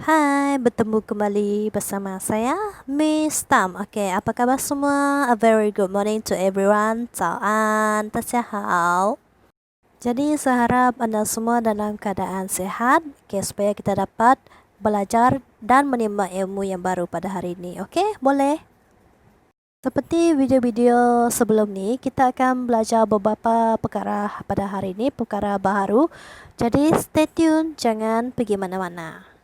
Hai, bertemu kembali bersama saya, Miss Tam. Okay, apa kabar semua? A very good morning to everyone. 早安，大家好。Jadi saya harap anda semua dalam keadaan sehat, okay, supaya kita dapat belajar dan menimba ilmu yang baru pada hari ini. Okay, boleh? Seperti video-video sebelum ni, kita akan belajar beberapa perkara pada hari ini, perkara baru. Jadi stay tune, jangan pergi mana-mana.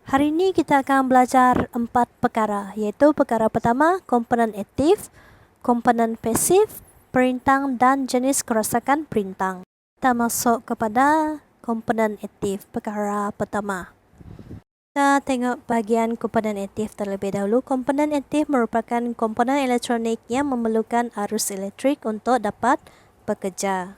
Hari ini kita akan belajar 4 perkara, iaitu perkara pertama, komponen aktif, komponen pasif, perintang dan jenis kerosakan perintang. Kita masuk kepada komponen aktif, perkara pertama. Kita tengok bahagian komponen aktif terlebih dahulu. Komponen aktif merupakan komponen elektronik yang memerlukan arus elektrik untuk dapat bekerja.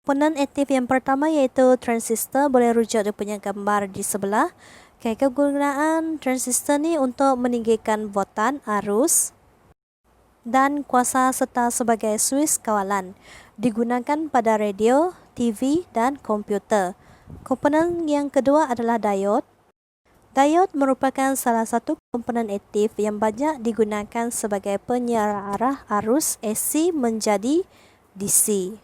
Komponen aktif yang pertama iaitu transistor, boleh rujuk dia punya gambar di sebelah. Okay, kegunaan transistor ni untuk meninggikan voltan, arus dan kuasa serta sebagai suis kawalan. Digunakan pada radio, TV dan komputer. Komponen yang kedua adalah diode. Diode merupakan salah satu komponen aktif yang banyak digunakan sebagai penyarah arus AC menjadi DC.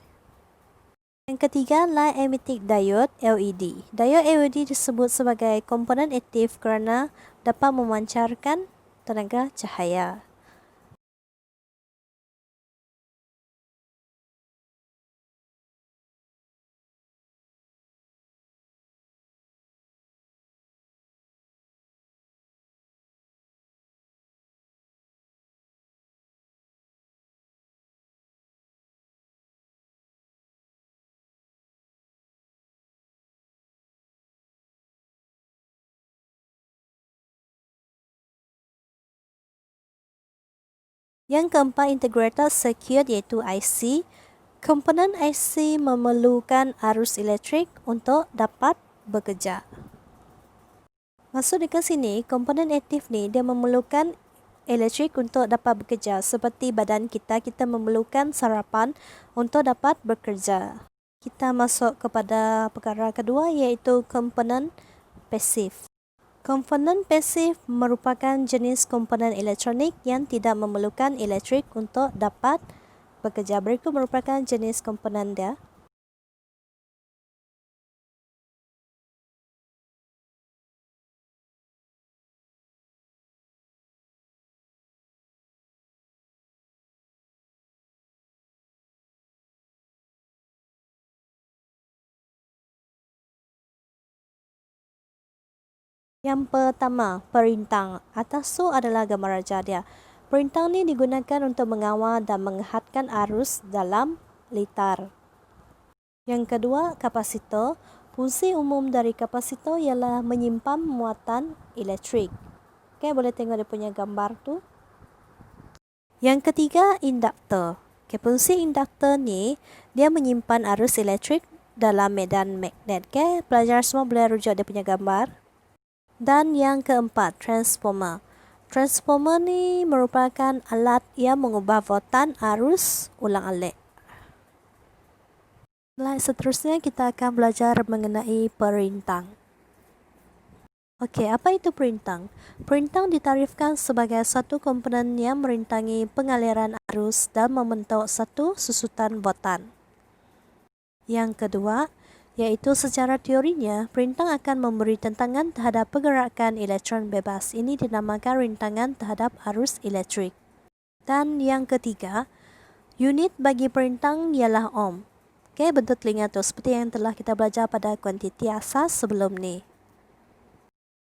Yang ketiga, light emitting diode LED. Diode LED disebut sebagai komponen aktif kerana dapat memancarkan tenaga cahaya. Yang keempat, integrated circuit iaitu IC. Komponen IC memerlukan arus elektrik untuk dapat bekerja. Maksud dekat sini, komponen aktif ni dia memerlukan elektrik untuk dapat bekerja. Seperti badan kita memerlukan sarapan untuk dapat bekerja. Kita masuk kepada perkara kedua iaitu komponen pasif. Komponen pasif merupakan jenis komponen elektronik yang tidak memerlukan elektrik untuk dapat bekerja. Berikut merupakan jenis komponen dia. Yang pertama, perintang. Atas tu adalah gambar raja dia. Perintang ni digunakan untuk mengawal dan menghadkan arus dalam litar. Yang kedua, kapasitor. Fungsi umum dari kapasitor ialah menyimpan muatan elektrik. Okay, boleh tengok dia punya gambar tu. Yang ketiga, induktor. Okay, fungsi induktor ni, dia menyimpan arus elektrik dalam medan magnet. Okay, pelajar semua boleh rujuk dia punya gambar. Dan yang keempat, transformer. Transformer ni merupakan alat yang mengubah voltan arus ulang-alik. Slide seterusnya kita akan belajar mengenai perintang. Okey, apa itu perintang? Perintang ditarifkan sebagai satu komponen yang merintangi pengaliran arus dan membentuk satu susutan voltan. Yang kedua, iaitu secara teorinya, perintang akan memberi tentangan terhadap pergerakan elektron bebas. Ini dinamakan rintangan terhadap arus elektrik. Dan yang ketiga, unit bagi perintang ialah ohm. Okey, bentuk telinga tu seperti yang telah kita belajar pada kuantiti asas sebelum ni.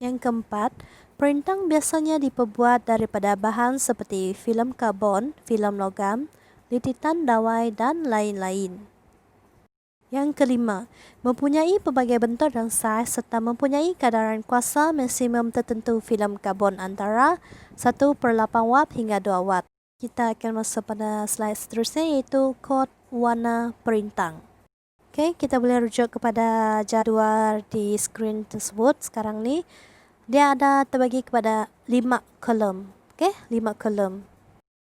Yang keempat, perintang biasanya diperbuat daripada bahan seperti filem karbon, filem logam, lititan dawai dan lain-lain. Yang kelima, mempunyai pelbagai bentuk dan saiz serta mempunyai kadaran kuasa maksimum tertentu filem karbon antara 1/8 watt hingga 2 watt. Kita akan masuk pada slide seterusnya iaitu kod warna perintang. Oke, kita boleh rujuk kepada jadual di skrin tersebut. Sekarang ni dia ada terbagi kepada 5 kolom. Oke, 5 kolom.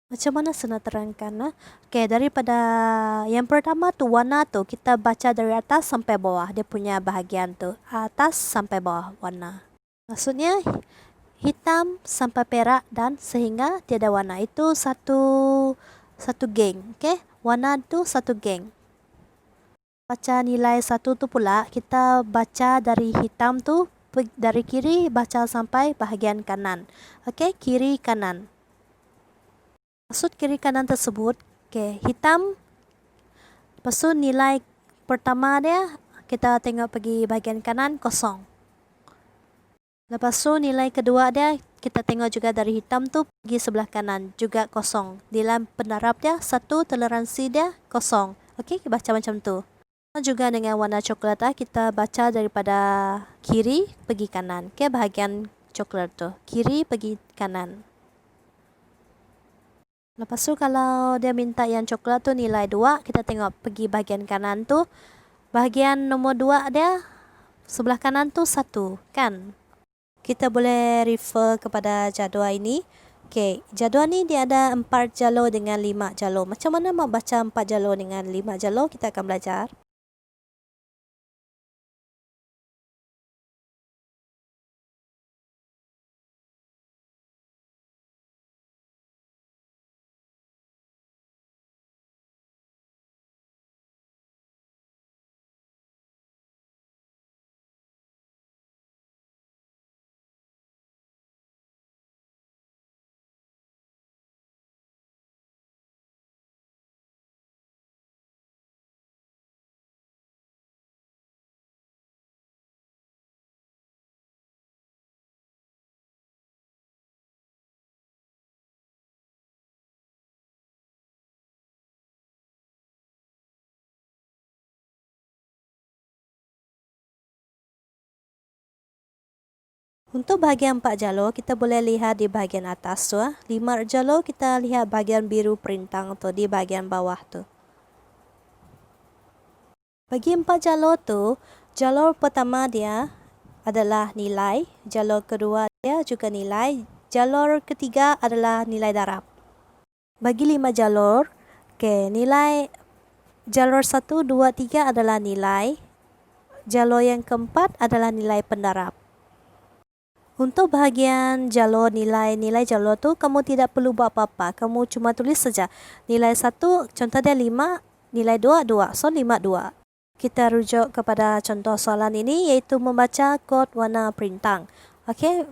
Macam mana saya nak terangkan? Oke, daripada yang pertama tu warna tu kita baca dari atas sampai bawah. Dia punya bahagian tu atas sampai bawah warna. Maksudnya hitam sampai perak dan sehingga tiada warna. Itu satu geng. Oke, warna tu satu geng. Baca nilai 1 tu pula kita baca dari hitam tu dari kiri baca sampai bahagian kanan. Okey, kiri kanan. Maksud kiri kanan tersebut, okey, hitam. Lepas tu nilai pertama dia kita tengok pergi bahagian kanan kosong. Lepas tu nilai kedua dia kita tengok juga dari hitam tu pergi sebelah kanan juga kosong. Nilai pendarab dia 1, toleransi dia kosong. Okey, baca macam tu. Juga dengan warna coklat kita baca daripada kiri pergi kanan. Okey, bahagian coklat tu. Kiri pergi kanan. Lepas tu kalau dia minta yang coklat tu nilai 2, kita tengok pergi bahagian kanan tu. Bahagian nombor 2 dia sebelah kanan tu 1, kan? Kita boleh refer kepada jadual ini. Okey, jadual ni dia ada 4 jalur dengan 5 jalur. Macam mana mau baca 4 jalur dengan 5 jalur? Kita akan belajar. Untuk bahagian 4 jalur, kita boleh lihat di bahagian atas tu. 5 jalur kita lihat bahagian biru perintang tu di bahagian bawah tu. Bagi 4 jalur tu, jalur pertama dia adalah nilai, jalur kedua dia juga nilai, jalur ketiga adalah nilai darab. Bagi 5 jalur, nilai jalur 1, 2, 3 adalah nilai, jalur yang keempat adalah nilai pendarab. Untuk bahagian jalur nilai jalur tu kamu tidak perlu buat apa-apa. Kamu cuma tulis saja. Nilai 1 contoh dia 5, nilai 2 2. So 5 2. Kita rujuk kepada contoh soalan ini iaitu membaca kod warna perintang. Okey.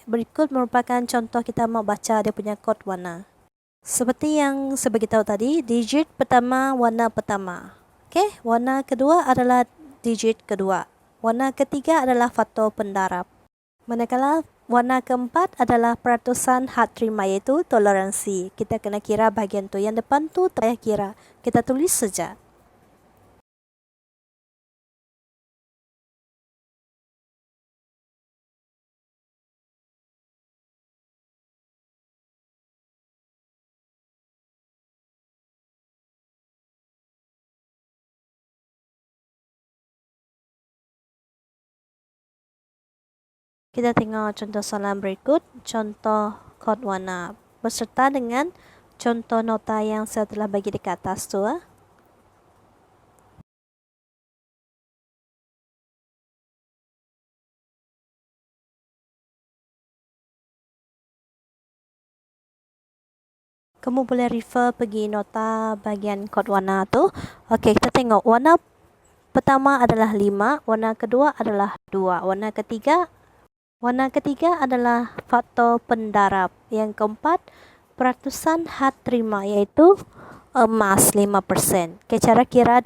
Berikut merupakan contoh kita mau baca dia punya kod warna. Seperti yang saya beritahu tadi, digit pertama warna pertama. Okey, warna kedua adalah digit kedua. Warna ketiga adalah faktor pendarab. Manakala warna keempat adalah peratusan had terima iaitu toleransi. Kita kena kira bahagian tu. Yang depan tu tak payah kira. Kita tulis saja. Kita tengok contoh soalan berikut. Contoh kod warna beserta dengan contoh nota yang saya telah bagi dekat atas tu. Kamu boleh refer pergi nota bahagian kod warna tu. Okey, kita tengok warna pertama adalah 5, warna kedua adalah 2, warna ketiga adalah faktor pendarab. Yang keempat, peratusan had terima iaitu emas 5%. Cara kira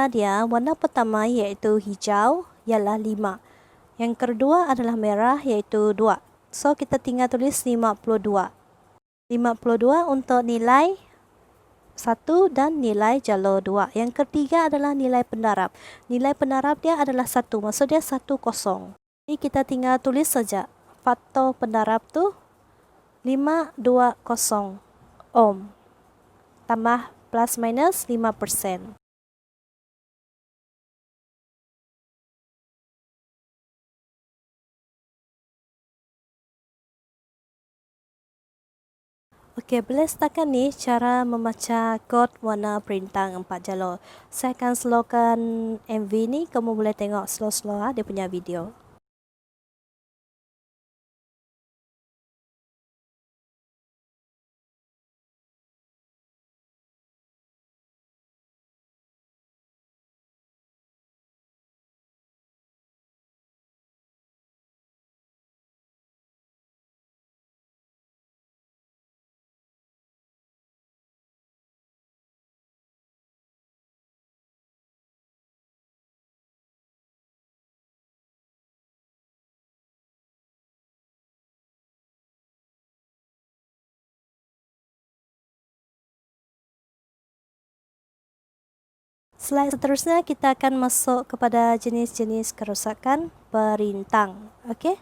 dia, warna pertama iaitu hijau ialah 5. Yang kedua adalah merah iaitu 2. So kita tinggal tulis 52. 52 untuk nilai 1 dan nilai jalur 2. Yang ketiga adalah nilai pendarab. Nilai pendarab dia adalah 1. Maksud dia 1 kosong. Jadi kita tinggal tulis saja. Faktor pendarab tu 520 ohm. Tambah plus minus 5%. Okey, boleh setakat ni cara membaca kod warna perintang 4 jalur. Saya akan slowkan MV ni, kamu boleh tengok slow-slow dia punya video. Slide seterusnya kita akan masuk kepada jenis-jenis kerosakan perintang. Okey.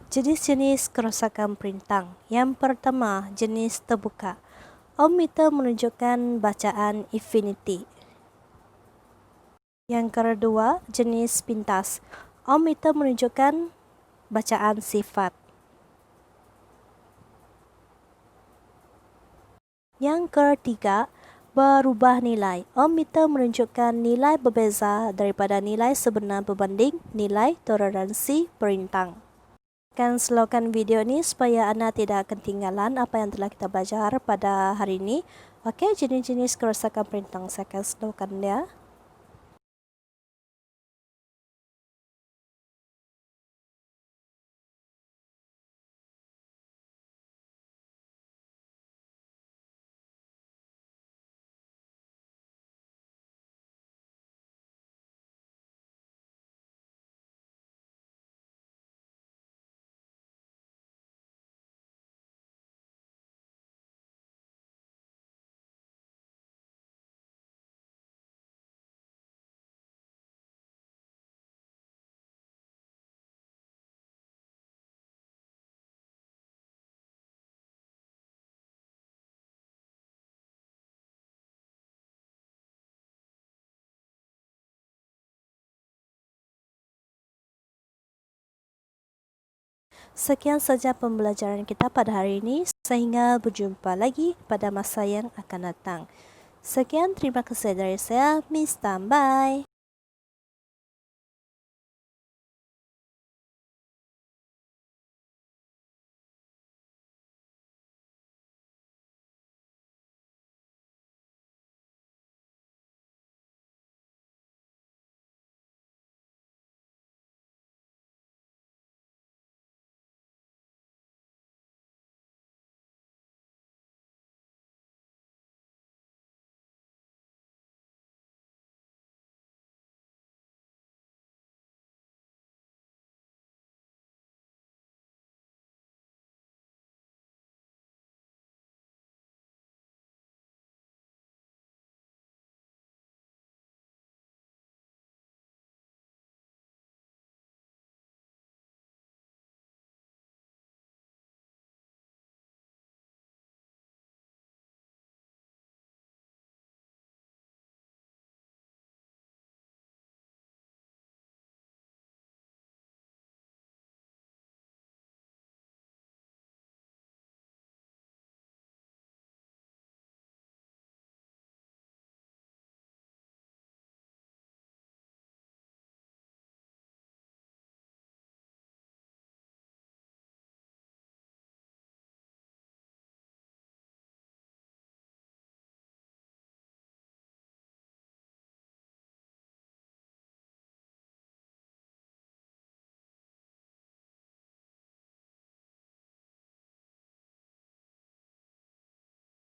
Jenis-jenis kerosakan perintang. Yang pertama, jenis terbuka. Ohmmeter menunjukkan bacaan infinity. Yang kedua, jenis pintas. Ohmmeter menunjukkan bacaan sifat. Yang ketiga, berubah nilai. Ohmmeter menunjukkan nilai berbeza daripada nilai sebenar berbanding nilai toleransi perintang. Akan slowkan video ni supaya anda tidak ketinggalan apa yang telah kita belajar pada hari ini. Okey, jenis-jenis kerosakan perintang saya akan slowkan dia. Sekian saja pembelajaran kita pada hari ini. Sehingga berjumpa lagi pada masa yang akan datang. Sekian, terima kasih dari saya, Miss Tan. Bye.